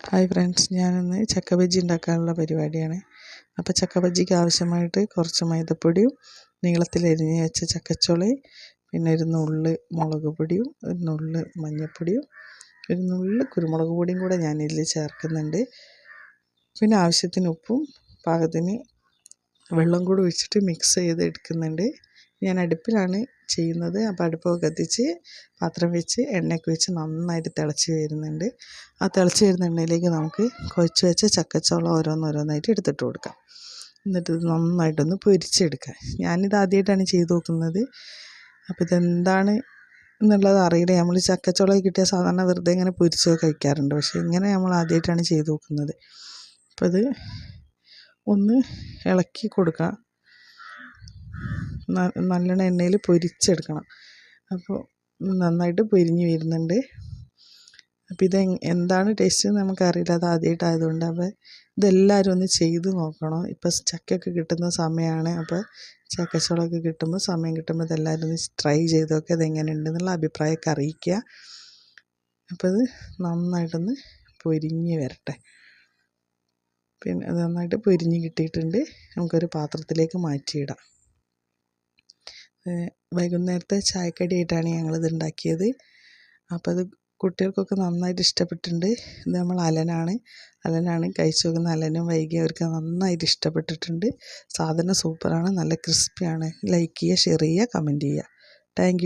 Hi friends, ഞാനിന്ന് ചക്ക ബജ്ജി ഉണ്ടാക്കാനുള്ള പരിപാടിയാണ്. അപ്പോൾ ചക്ക ബജ്ജിക്ക് ആവശ്യമായിട്ട് കുറച്ച് മൈദപ്പൊടിയും നീളത്തിലരിഞ്ഞ് വെച്ച ചക്കച്ചുളയും പിന്നെ ഒരു നുള്ള് മുളക് പൊടിയും ഒരു നുള്ള് മഞ്ഞൾപ്പൊടിയും ഒരു നുള്ള് കുരുമുളക് പൊടിയും കൂടെ ഞാനിതിൽ ചേർക്കുന്നുണ്ട്. പിന്നെ ആവശ്യത്തിന് ഉപ്പും പാകത്തിന് വെള്ളം കൂടി ഒഴിച്ചിട്ട് മിക്സ് ചെയ്ത് എടുക്കുന്നുണ്ട്. ഞാൻ അടുപ്പിലാണ് ചെയ്യുന്നത്. അപ്പോൾ അടുപ്പൊക്കെ കത്തിച്ച് പാത്രം വെച്ച് എണ്ണയൊക്കെ വെച്ച് നന്നായിട്ട് തിളച്ച് വരുന്നുണ്ട്. ആ തിളച്ച് വരുന്ന എണ്ണയിലേക്ക് നമുക്ക് കുഴച്ച് വെച്ച ചക്കച്ചുള ഓരോന്നോരോന്നായിട്ട് എടുത്തിട്ട് കൊടുക്കാം. എന്നിട്ട് ഇത് നന്നായിട്ടൊന്ന് പൊരിച്ചെടുക്കാം. ഞാനിത് ആദ്യമായിട്ടാണ് ചെയ്ത് നോക്കുന്നത്. അപ്പോൾ ഇതെന്താണ് എന്നുള്ളത് അറിയില്ല. നമ്മൾ ചക്കച്ചുള കിട്ടിയ സാധാരണ വെറുതെ ഇങ്ങനെ പൊരിച്ചൊക്കെ കഴിക്കാറുണ്ട്. പക്ഷേ ഇങ്ങനെ നമ്മൾ ആദ്യമായിട്ടാണ് ചെയ്ത് നോക്കുന്നത്. അപ്പോൾ ഇത് ഒന്ന് ഇളക്കി കൊടുക്കുക. നല്ലോണം എണ്ണയിൽ പൊരിച്ചെടുക്കണം. അപ്പോൾ നന്നായിട്ട് പൊരിഞ്ഞ് വരുന്നുണ്ട്. അപ്പോൾ ഇത് എന്താണ് ടേസ്റ്റ് എന്ന് നമുക്കറിയില്ല, അത് ആദ്യമായിട്ടായതുകൊണ്ട്. അപ്പോൾ ഇതെല്ലാവരും ഒന്ന് ചെയ്ത് നോക്കണം. ഇപ്പോൾ ചക്കയൊക്കെ കിട്ടുന്ന സമയമാണ്. അപ്പോൾ ചക്കച്ചുളയൊക്കെ കിട്ടുമ്പോൾ സമയം കിട്ടുമ്പോൾ ഇതെല്ലാവരും ഒന്ന് ട്രൈ ചെയ്ത് നോക്കുക. ഇതെങ്ങനെ ഉണ്ടെന്നുള്ള അഭിപ്രായമൊക്കെ അറിയിക്കുക. അപ്പോൾ ഇത് നന്നായിട്ടൊന്ന് പൊരിഞ്ഞ് വരട്ടെ. പിന്നെ അത് നന്നായിട്ട് പൊരിഞ്ഞ് കിട്ടിയിട്ടുണ്ട്. നമുക്കൊരു പാത്രത്തിലേക്ക് മാറ്റിയിടാം. വൈകുന്നേരത്തെ ചായക്കടിയായിട്ടാണ് ഞങ്ങളിത് ഉണ്ടാക്കിയത്. അപ്പോൾ അത് കുട്ടികൾക്കൊക്കെ നന്നായിട്ട് ഇഷ്ടപ്പെട്ടിട്ടുണ്ട്. ഇത് നമ്മൾ അലനാണ് കഴിച്ചു നോക്കുന്ന അലനും വൈകിയവർക്ക് നന്നായിട്ട് ഇഷ്ടപ്പെട്ടിട്ടുണ്ട്. സാധനം സൂപ്പറാണ്, നല്ല ക്രിസ്പിയാണ്. ലൈക്ക് ചെയ്യുക, ഷെയർ ചെയ്യുക, കമൻറ്റ് ചെയ്യുക. Thank you.